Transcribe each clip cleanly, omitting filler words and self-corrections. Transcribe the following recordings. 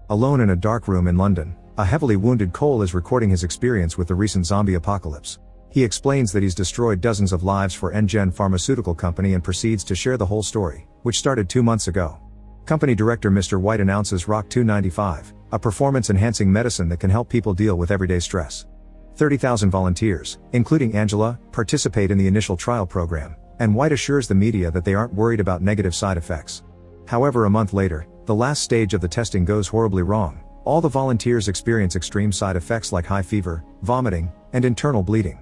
Alone in a dark room in London, a heavily wounded Cole is recording his experience with the recent zombie apocalypse. He explains that he's destroyed dozens of lives for NGen Pharmaceutical Company and proceeds to share the whole story, which started 2 months ago. Company director Mr. White announces Rock 295, a performance-enhancing medicine that can help people deal with everyday stress. 30,000 volunteers, including Angela, participate in the initial trial program, and White assures the media that they aren't worried about negative side effects. However, a month later, the last stage of the testing goes horribly wrong. All the volunteers experience extreme side effects like high fever, vomiting, and internal bleeding.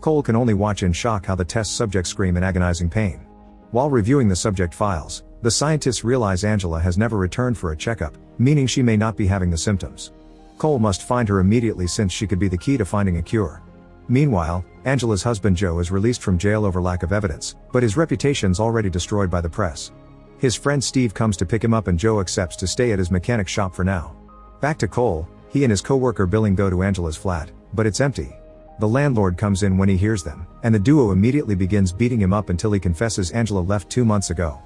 Cole can only watch in shock how the test subjects scream in agonizing pain. While reviewing the subject files, the scientists realize Angela has never returned for a checkup, meaning she may not be having the symptoms. Cole must find her immediately since she could be the key to finding a cure. Meanwhile, Angela's husband Joe is released from jail over lack of evidence, but his reputation's already destroyed by the press. His friend Steve comes to pick him up and Joe accepts to stay at his mechanic shop for now. Back to Cole, he and his co-worker Billing go to Angela's flat, but it's empty. The landlord comes in when he hears them, and the duo immediately begins beating him up until he confesses Angela left 2 months ago.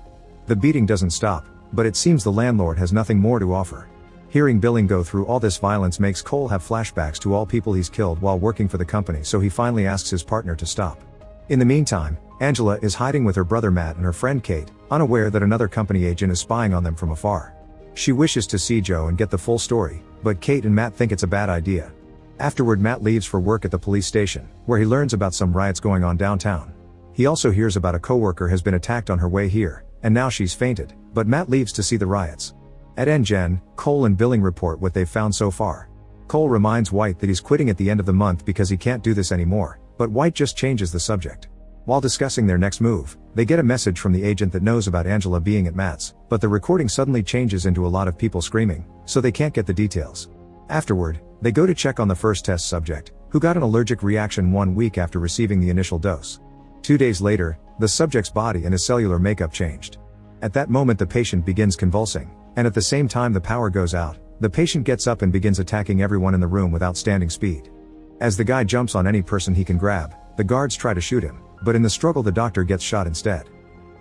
The beating doesn't stop, but it seems the landlord has nothing more to offer. Hearing Billing go through all this violence makes Cole have flashbacks to all people he's killed while working for the company, so he finally asks his partner to stop. In the meantime, Angela is hiding with her brother Matt and her friend Kate, unaware that another company agent is spying on them from afar. She wishes to see Joe and get the full story, but Kate and Matt think it's a bad idea. Afterward, Matt leaves for work at the police station, where he learns about some riots going on downtown. He also hears about a co-worker has been attacked on her way here, and now she's fainted, but Matt leaves to see the riots. At NGen, Cole and Billing report what they've found so far. Cole reminds White that he's quitting at the end of the month because he can't do this anymore, but White just changes the subject. While discussing their next move, they get a message from the agent that knows about Angela being at Matt's, but the recording suddenly changes into a lot of people screaming, so they can't get the details. Afterward, they go to check on the first test subject, who got an allergic reaction 1 week after receiving the initial dose. 2 days later, the subject's body and his cellular makeup changed. At that moment the patient begins convulsing, and at the same time the power goes out. The patient gets up and begins attacking everyone in the room with outstanding speed. As the guy jumps on any person he can grab, the guards try to shoot him, but in the struggle the doctor gets shot instead.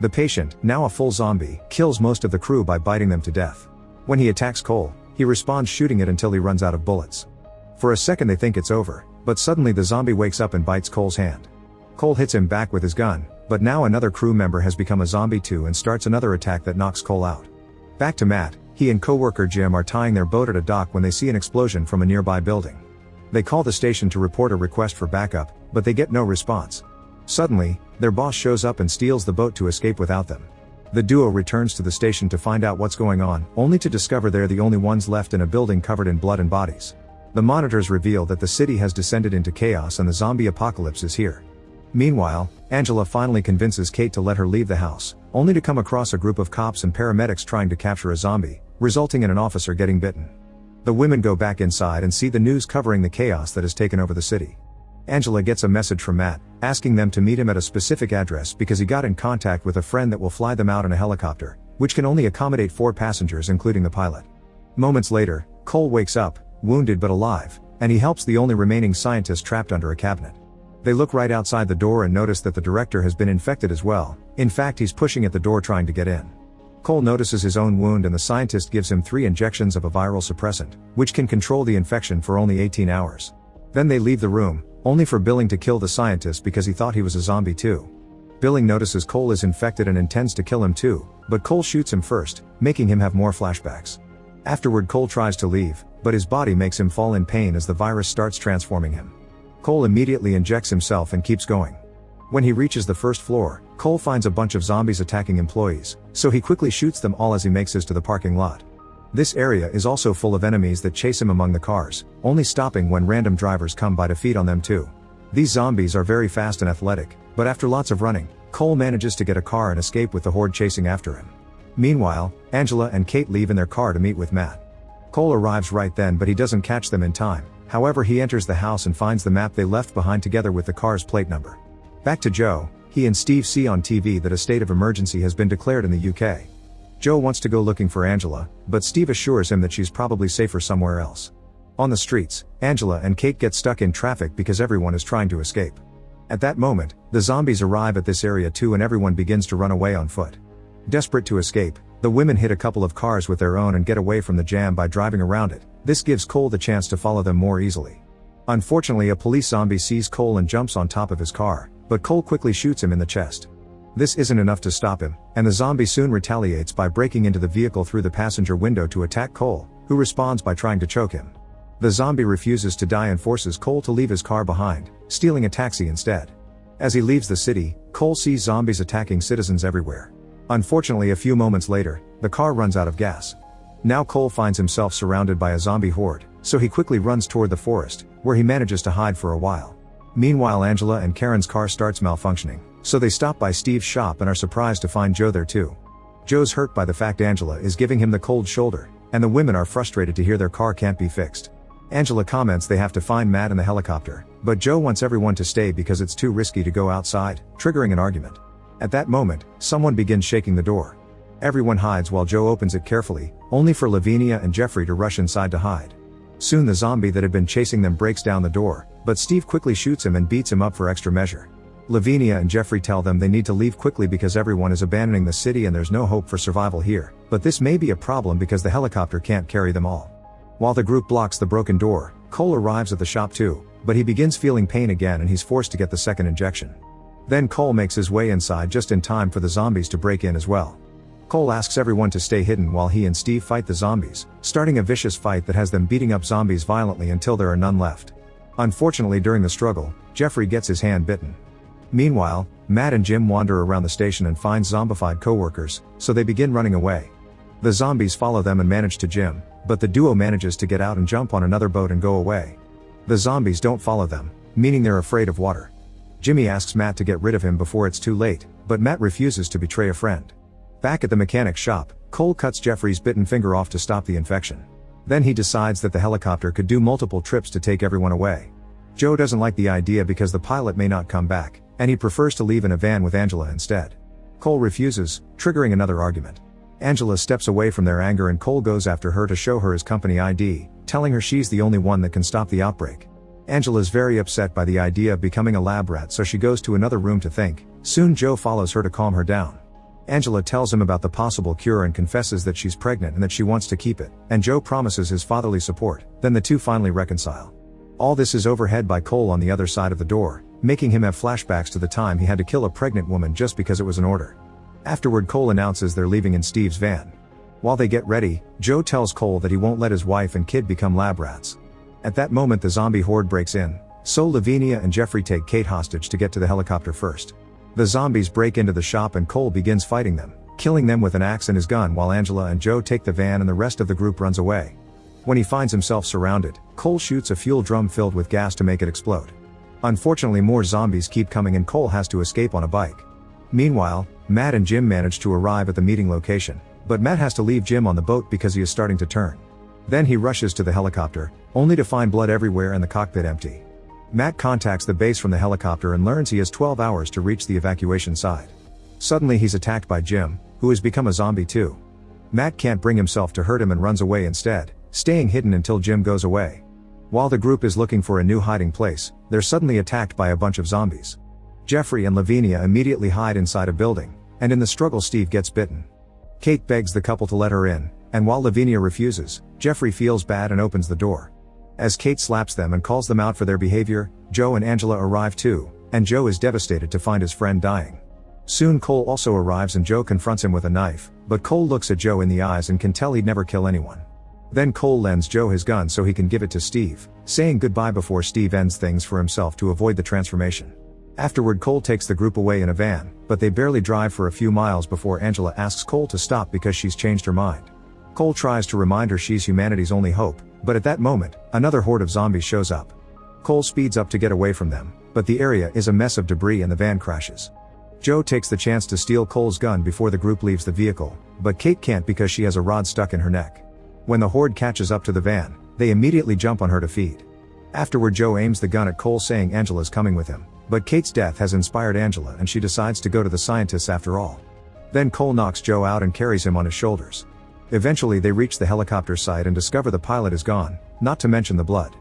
The patient, now a full zombie, kills most of the crew by biting them to death. When he attacks Cole, he responds shooting it until he runs out of bullets. For a second they think it's over, but suddenly the zombie wakes up and bites Cole's hand. Cole hits him back with his gun, but now another crew member has become a zombie too and starts another attack that knocks Cole out. Back to Matt, he and co-worker Jim are tying their boat at a dock when they see an explosion from a nearby building. They call the station to report a request for backup, but they get no response. Suddenly, their boss shows up and steals the boat to escape without them. The duo returns to the station to find out what's going on, only to discover they're the only ones left in a building covered in blood and bodies. The monitors reveal that the city has descended into chaos and the zombie apocalypse is here. Meanwhile, Angela finally convinces Kate to let her leave the house, only to come across a group of cops and paramedics trying to capture a zombie, resulting in an officer getting bitten. The women go back inside and see the news covering the chaos that has taken over the city. Angela gets a message from Matt, asking them to meet him at a specific address because he got in contact with a friend that will fly them out in a helicopter, which can only accommodate 4 passengers including the pilot. Moments later, Cole wakes up, wounded but alive, and he helps the only remaining scientist trapped under a cabinet. They look right outside the door and notice that the director has been infected as well. In fact, he's pushing at the door trying to get in. Cole notices his own wound and the scientist gives him 3 injections of a viral suppressant, which can control the infection for only 18 hours. Then they leave the room, only for Billing to kill the scientist because he thought he was a zombie too. Billing notices Cole is infected and intends to kill him too, but Cole shoots him first, making him have more flashbacks. Afterward, Cole tries to leave, but his body makes him fall in pain as the virus starts transforming him. Cole immediately injects himself and keeps going. When he reaches the first floor, Cole finds a bunch of zombies attacking employees, so he quickly shoots them all as he makes his to the parking lot. This area is also full of enemies that chase him among the cars, only stopping when random drivers come by to feed on them too. These zombies are very fast and athletic, but after lots of running, Cole manages to get a car and escape with the horde chasing after him. Meanwhile, Angela and Kate leave in their car to meet with Matt. Cole arrives right then but he doesn't catch them in time. However, he enters the house and finds the map they left behind together with the car's plate number. Back to Joe, he and Steve see on TV that a state of emergency has been declared in the UK. Joe wants to go looking for Angela, but Steve assures him that she's probably safer somewhere else. On the streets, Angela and Kate get stuck in traffic because everyone is trying to escape. At that moment, the zombies arrive at this area too and everyone begins to run away on foot. Desperate to escape, The women hit a couple of cars with their own and get away from the jam by driving around it. This gives Cole the chance to follow them more easily. Unfortunately, a police zombie sees Cole and jumps on top of his car, but Cole quickly shoots him in the chest. This isn't enough to stop him, and the zombie soon retaliates by breaking into the vehicle through the passenger window to attack Cole, who responds by trying to choke him. The zombie refuses to die and forces Cole to leave his car behind, stealing a taxi instead. As he leaves the city, Cole sees zombies attacking citizens everywhere. Unfortunately, a few moments later, the car runs out of gas. Now Cole finds himself surrounded by a zombie horde, so he quickly runs toward the forest, where he manages to hide for a while. Meanwhile, Angela and Karen's car starts malfunctioning, so they stop by Steve's shop and are surprised to find Joe there too. Joe's hurt by the fact Angela is giving him the cold shoulder, and the women are frustrated to hear their car can't be fixed. Angela comments they have to find Matt in the helicopter, but Joe wants everyone to stay because it's too risky to go outside, triggering an argument. At that moment, someone begins shaking the door. Everyone hides while Joe opens it carefully, only for Lavinia and Jeffrey to rush inside to hide. Soon the zombie that had been chasing them breaks down the door, but Steve quickly shoots him and beats him up for extra measure. Lavinia and Jeffrey tell them they need to leave quickly because everyone is abandoning the city and there's no hope for survival here, but this may be a problem because the helicopter can't carry them all. While the group blocks the broken door, Cole arrives at the shop too, but he begins feeling pain again and he's forced to get the second injection. Then Cole makes his way inside just in time for the zombies to break in as well. Cole asks everyone to stay hidden while he and Steve fight the zombies, starting a vicious fight that has them beating up zombies violently until there are none left. Unfortunately, during the struggle, Jeffrey gets his hand bitten. Meanwhile, Matt and Jim wander around the station and find zombified co-workers, so they begin running away. The zombies follow them and manage to Jim, but the duo manages to get out and jump on another boat and go away. The zombies don't follow them, meaning they're afraid of water. Jimmy asks Matt to get rid of him before it's too late, but Matt refuses to betray a friend. Back at the mechanic's shop, Cole cuts Jeffrey's bitten finger off to stop the infection. Then he decides that the helicopter could do multiple trips to take everyone away. Joe doesn't like the idea because the pilot may not come back, and he prefers to leave in a van with Angela instead. Cole refuses, triggering another argument. Angela steps away from their anger and Cole goes after her to show her his company ID, telling her she's the only one that can stop the outbreak. Angela's very upset by the idea of becoming a lab rat, so she goes to another room to think. Soon Joe follows her to calm her down. Angela tells him about the possible cure and confesses that she's pregnant and that she wants to keep it, and Joe promises his fatherly support. Then the two finally reconcile. All this is overheard by Cole on the other side of the door, making him have flashbacks to the time he had to kill a pregnant woman just because it was an order. Afterward, Cole announces they're leaving in Steve's van. While they get ready, Joe tells Cole that he won't let his wife and kid become lab rats. At that moment, the zombie horde breaks in, so Lavinia and Jeffrey take Kate hostage to get to the helicopter first. The zombies break into the shop and Cole begins fighting them, killing them with an axe and his gun while Angela and Joe take the van and the rest of the group runs away. When he finds himself surrounded, Cole shoots a fuel drum filled with gas to make it explode. Unfortunately, more zombies keep coming and Cole has to escape on a bike. Meanwhile, Matt and Jim manage to arrive at the meeting location, but Matt has to leave Jim on the boat because he is starting to turn. Then he rushes to the helicopter, only to find blood everywhere and the cockpit empty. Matt contacts the base from the helicopter and learns he has 12 hours to reach the evacuation side. Suddenly he's attacked by Jim, who has become a zombie too. Matt can't bring himself to hurt him and runs away instead, staying hidden until Jim goes away. While the group is looking for a new hiding place, they're suddenly attacked by a bunch of zombies. Jeffrey and Lavinia immediately hide inside a building, and in the struggle Steve gets bitten. Kate begs the couple to let her in, and while Lavinia refuses, Jeffrey feels bad and opens the door. As Kate slaps them and calls them out for their behavior, Joe and Angela arrive too, and Joe is devastated to find his friend dying. Soon Cole also arrives and Joe confronts him with a knife, but Cole looks at Joe in the eyes and can tell he'd never kill anyone. Then Cole lends Joe his gun so he can give it to Steve, saying goodbye before Steve ends things for himself to avoid the transformation. Afterward, Cole takes the group away in a van, but they barely drive for a few miles before Angela asks Cole to stop because she's changed her mind. Cole tries to remind her she's humanity's only hope, but at that moment, another horde of zombies shows up. Cole speeds up to get away from them, but the area is a mess of debris and the van crashes. Joe takes the chance to steal Cole's gun before the group leaves the vehicle, but Kate can't because she has a rod stuck in her neck. When the horde catches up to the van, they immediately jump on her to feed. Afterward, Joe aims the gun at Cole saying Angela's coming with him, but Kate's death has inspired Angela and she decides to go to the scientists after all. Then Cole knocks Joe out and carries him on his shoulders. Eventually they reach the helicopter site and discover the pilot is gone, not to mention the blood.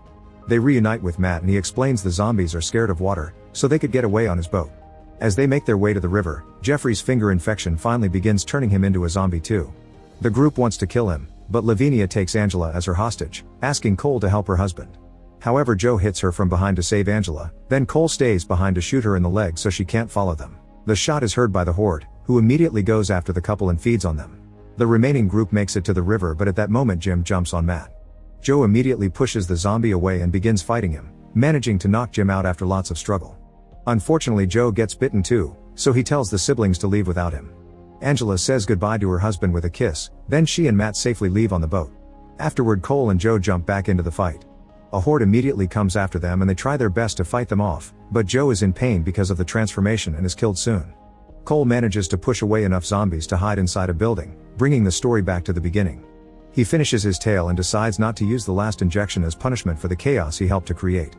They reunite with Matt and he explains the zombies are scared of water, so they could get away on his boat. As they make their way to the river, Jeffrey's finger infection finally begins turning him into a zombie too. The group wants to kill him, but Lavinia takes Angela as her hostage, asking Cole to help her husband. However, Joe hits her from behind to save Angela, then Cole stays behind to shoot her in the leg so she can't follow them. The shot is heard by the Horde, who immediately goes after the couple and feeds on them. The remaining group makes it to the river, but at that moment Jim jumps on Matt. Joe immediately pushes the zombie away and begins fighting him, managing to knock Jim out after lots of struggle. Unfortunately, Joe gets bitten too, so he tells the siblings to leave without him. Angela says goodbye to her husband with a kiss, then she and Matt safely leave on the boat. Afterward, Cole and Joe jump back into the fight. A horde immediately comes after them and they try their best to fight them off, but Joe is in pain because of the transformation and is killed soon. Cole manages to push away enough zombies to hide inside a building, bringing the story back to the beginning. He finishes his tale and decides not to use the last injection as punishment for the chaos he helped to create.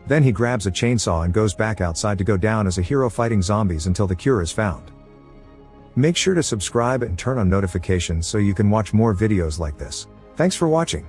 Then he grabs a chainsaw and goes back outside to go down as a hero fighting zombies until the cure is found. Make sure to subscribe and turn on notifications so you can watch more videos like this. Thanks for watching.